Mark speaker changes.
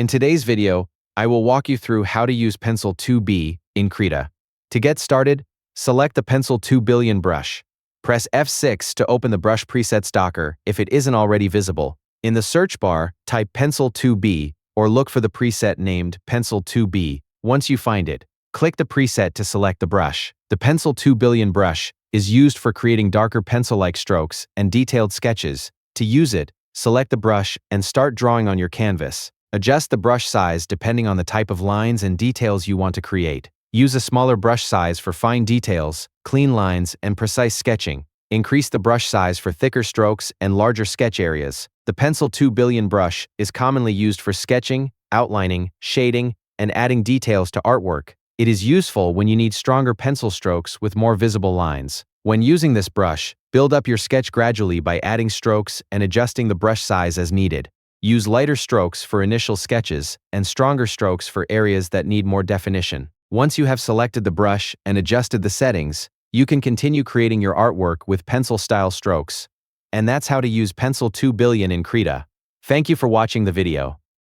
Speaker 1: In today's video, I will walk you through how to use Pencil 2B in Krita. To get started, select the Pencil 2 billion brush. Press F6 to open the brush presets docker if it isn't already visible. In the search bar, type Pencil 2B or look for the preset named Pencil 2B. Once you find it, click the preset to select the brush. The Pencil 2 billion brush is used for creating darker pencil-like strokes and detailed sketches. To use it, select the brush and start drawing on your canvas. Adjust the brush size depending on the type of lines and details you want to create. Use a smaller brush size for fine details, clean lines, and precise sketching. Increase the brush size for thicker strokes and larger sketch areas. The Pencil 2 billion brush is commonly used for sketching, outlining, shading, and adding details to artwork. It is useful when you need stronger pencil strokes with more visible lines. When using this brush, build up your sketch gradually by adding strokes and adjusting the brush size as needed. Use lighter strokes for initial sketches and stronger strokes for areas that need more definition. Once you have selected the brush and adjusted the settings, you can continue creating your artwork with pencil-style strokes. And that's how to use Pencil 2 billion in Krita. Thank you for watching the video.